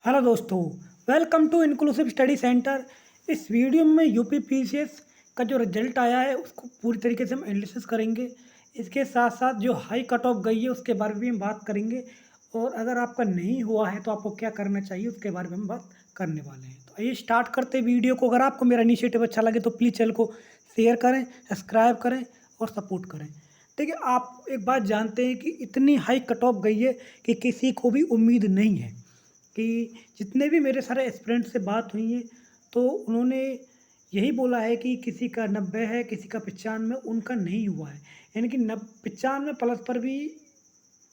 Hello दोस्तों, welcome to inclusive study centre. इस video में यूपी पीसीएस का जो रिजल्ट आया है उसको पूरी तरीके से हम एनालिसिस करेंगे। इसके साथ साथ जो हाई कट ऑफ गई है उसके बारे में भी हम बात करेंगे, और अगर आपका नहीं हुआ है तो आपको क्या करना चाहिए उसके बारे में हम बात करने वाले हैं। तो आइए स्टार्ट करते हैं वीडियो को। अगर आपको मेरा इनिशिएटिव अच्छा लगे तो प्लीज़ चैनल को शेयर करें, सब्सक्राइब करें और सपोर्ट करें। देखिए, आप एक बात जानते हैं कि इतनी हाई कट ऑफ गई है कि किसी को भी उम्मीद नहीं है। कि जितने भी मेरे सारे एस्पिरेंट से बात हुई है तो उन्होंने यही बोला है कि किसी का 90 है, किसी का 95, उनका नहीं हुआ है। यानी कि 95 प्लस पर भी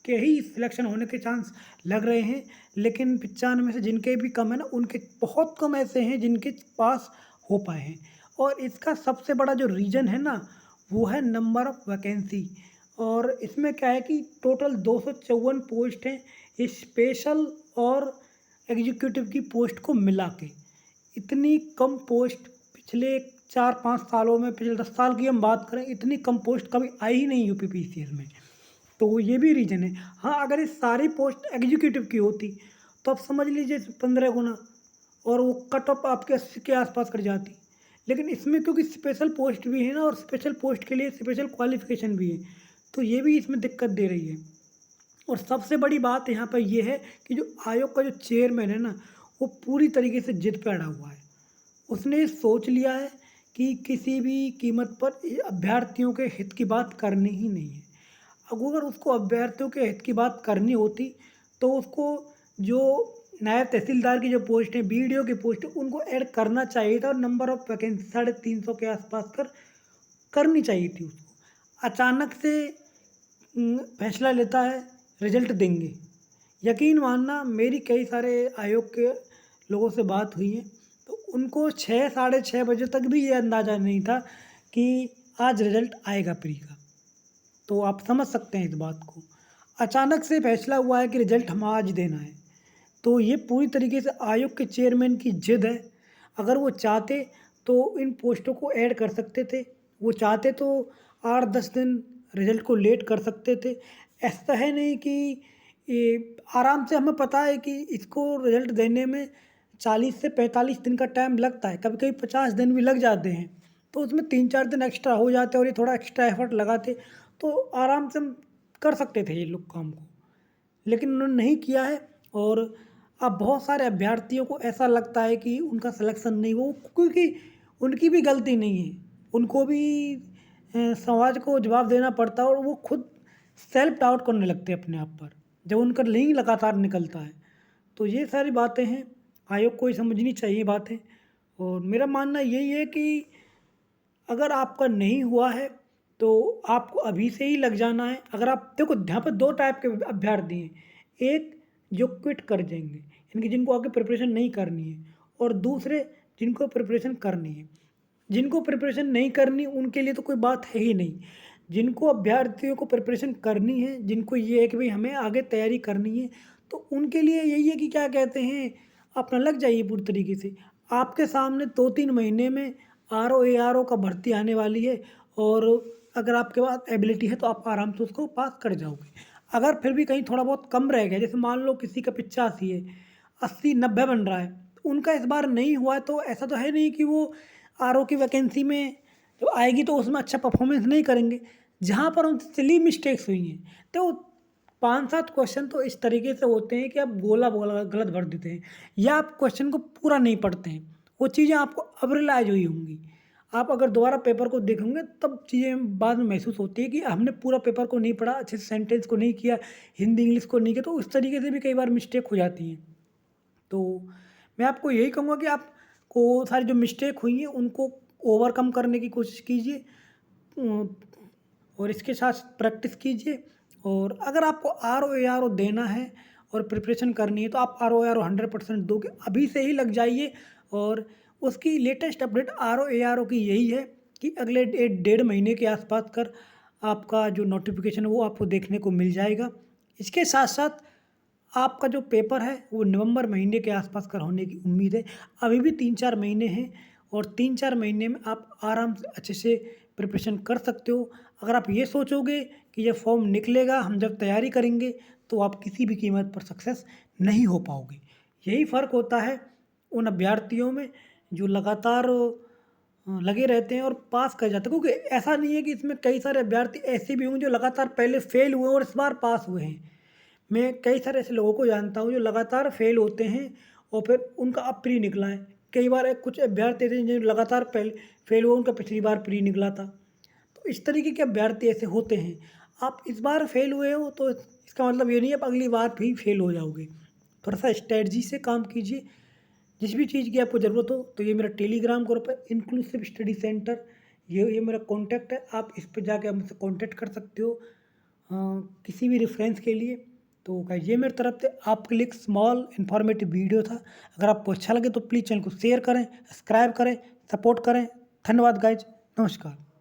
के ही सिलेक्शन होने के चांस लग रहे हैं, लेकिन 95 में से जिनके भी कम है ना, उनके बहुत कम ऐसे हैं जिनके पास हो पाए हैं। और इसका सबसे बड़ा जो रीज़न है ना, वो है नंबर ऑफ़ वैकेंसी। और इसमें क्या है कि टोटल 254 पोस्ट हैं स्पेशल और एग्जीक्यूटिव की पोस्ट को मिला के। इतनी कम पोस्ट पिछले 4-5 सालों में, पिछले 10 साल की हम बात करें, इतनी कम पोस्ट कभी आई ही नहीं यूपी पीसीएस में। तो ये भी रीज़न है। हाँ, अगर ये सारी पोस्ट एग्जीक्यूटिव की होती तो आप समझ लीजिए 15 गुना, और वो कट ऑफ आपके 80 के आसपास कर जाती। लेकिन इसमें क्योंकि स्पेशल पोस्ट भी है ना, और स्पेशल पोस्ट के लिए स्पेशल क्वालिफिकेशन भी है, तो ये भी इसमें दिक्कत दे रही है। और सबसे बड़ी बात यहाँ पर ये है कि जो आयोग का जो चेयरमैन है ना, वो पूरी तरीके से जिद पे अड़ा हुआ है। उसने सोच लिया है कि किसी भी कीमत पर अभ्यर्थियों के हित की बात करनी ही नहीं है। अगर उसको अभ्यर्थियों के हित की बात करनी होती तो उसको जो नायब तहसीलदार की जो पोस्ट है, बीडीओ की पोस्ट है, उनको ऐड करना चाहिए था, और नंबर ऑफ़ वैकेंसी 350 के आसपास करनी चाहिए थी उसको। अचानक से फैसला लेता है रिजल्ट देंगे। यकीन मानना, मेरी कई सारे आयोग के लोगों से बात हुई है तो उनको 6 साढ़े 6 बजे तक भी ये अंदाज़ा नहीं था कि आज रिजल्ट आएगा प्री का। तो आप समझ सकते हैं इस बात को। अचानक से फैसला हुआ है कि रिजल्ट हम आज देना है। तो ये पूरी तरीके से आयोग के चेयरमैन की जिद है। अगर वो चाहते तो इन पोस्टों को ऐड कर सकते थे। वो चाहते तो 8-10 दिन रिजल्ट को लेट कर सकते थे। ऐसा है नहीं कि ये आराम से, हमें पता है कि इसको रिजल्ट देने में 40 से 45 दिन का टाइम लगता है, कभी-कभी 50 दिन भी लग जाते हैं। तो उसमें 3-4 दिन एक्स्ट्रा हो जाते और ये थोड़ा एक्स्ट्रा एफर्ट लगाते तो आराम से हम कर सकते थे ये लोग काम को। लेकिन उन्होंने नहीं किया है, और अब बहुत सारे अभ्यर्थियों को ऐसा लगता है कि उनका सिलेक्शन नहीं हुआ, क्योंकि उनकी भी गलती नहीं है। उनको भी समाज को जवाब देना पड़ता है, और वो खुद सेल्फ डाउट करने लगते हैं अपने आप पर, जब उनका नहीं लगातार निकलता है। तो ये सारी बातें हैं, आयोग को ये समझनी चाहिए बातें। और मेरा मानना यही है कि अगर आपका नहीं हुआ है तो आपको अभी से ही लग जाना है। अगर आप देखो, यहाँ पर 2 टाइप के अभ्यर्थी हैं। एक जो क्विट कर देंगे, यानी कि जिनको आगे प्रिपरेशन नहीं करनी है, और दूसरे जिनको प्रिपरेशन करनी है। जिनको प्रिपरेशन नहीं करनी उनके लिए तो कोई बात है ही नहीं। जिनको अभ्यर्थियों को प्रिपरेशन करनी है, जिनको ये है कि भाई हमें आगे तैयारी करनी है, तो उनके लिए यही है कि क्या कहते हैं, अपना लग जाइए पूरी तरीके से। आपके सामने 2-3 महीने में आरओ एआरओ का भर्ती आने वाली है, और अगर आपके पास एबिलिटी है तो आप आराम से उसको पास कर जाओगे। अगर फिर भी कहीं थोड़ा बहुत कम रह गया, जैसे मान लो किसी का 85 है, 80-90 बन रहा है, तो उनका इस बार नहीं हुआ है, तो ऐसा तो है नहीं कि वो आरओ की वैकेंसी में जब आएगी तो उसमें अच्छा परफॉर्मेंस नहीं करेंगे। जहाँ पर उनसे सिली मिस्टेक्स हुई हैं, तो 5-7 क्वेश्चन तो इस तरीके से होते हैं कि आप गोला बोला गलत भर देते हैं, या आप क्वेश्चन को पूरा नहीं पढ़ते हैं। वो चीज़ें आपको अब रियलाइज हुई होंगी। आप अगर दोबारा पेपर को देखोगे तब चीज़ें बाद में महसूस होती है कि हमने पूरा पेपर को नहीं पढ़ा, अच्छे से सेंटेंस को नहीं किया, हिंदी इंग्लिश को नहीं किया, तो उस तरीके से भी कई बार मिस्टेक हो जाती हैं। तो मैं आपको यही कहूँगा कि आपको सारी जो मिस्टेक हुई हैं उनको ओवरकम करने की कोशिश कीजिए, और इसके साथ प्रैक्टिस कीजिए। और अगर आपको आरओ एआरओ देना है और प्रिपरेशन करनी है तो आप आरओ एआरओ 100% दोगे, अभी से ही लग जाइए। और उसकी लेटेस्ट अपडेट आरओ एआरओ की यही है कि अगले 1-1.5 महीने के आसपास कर आपका जो नोटिफिकेशन है वो आपको देखने को मिल जाएगा। इसके साथ साथ आपका जो पेपर है वो नवंबर महीने के आसपास का होने की उम्मीद है। अभी भी 3-4 महीने हैं, और 3-4 महीने में आप आराम से अच्छे से प्रिपरेशन कर सकते हो। अगर आप ये सोचोगे कि ये फॉर्म निकलेगा, हम जब तैयारी करेंगे, तो आप किसी भी कीमत पर सक्सेस नहीं हो पाओगे। यही फ़र्क होता है उन अभ्यर्थियों में जो लगातार लगे रहते हैं और पास कर जाते हैं, क्योंकि ऐसा नहीं है कि इसमें कई सारे अभ्यर्थी ऐसे भी होंगे जो लगातार पहले फेल हुए और इस बार पास हुए हैं। मैं कई सारे ऐसे लोगों को जानता हूँ जो लगातार फेल होते हैं और फिर उनका अब प्री निकला है। कई बार कुछ अभ्यर्थी थे जो लगातार पहले फेल हुए, उनका पिछली बार प्री निकला था। तो इस तरीके के अभ्यर्थी ऐसे होते हैं। आप इस बार फेल हुए हो तो इसका मतलब ये नहीं है आप अगली बार भी फेल हो जाओगे। थोड़ा सा स्ट्रेटजी से काम कीजिए। जिस भी चीज़ की आपको ज़रूरत हो तो ये मेरा टेलीग्राम ग्रुप है इंक्लूसिव स्टडी सेंटर। ये मेरा कॉन्टैक्ट है, आप इस पे जाके आप मुझसे कॉन्टैक्ट कर सकते हो किसी भी रेफरेंस के लिए। तो गाइस ये मेरी तरफ से आपके लिए एक स्मॉल इन्फॉर्मेटिव वीडियो था। अगर आपको अच्छा लगे तो प्लीज़ चैनल को शेयर करें, सब्सक्राइब करें, सपोर्ट करें। धन्यवाद गाइज, नमस्कार।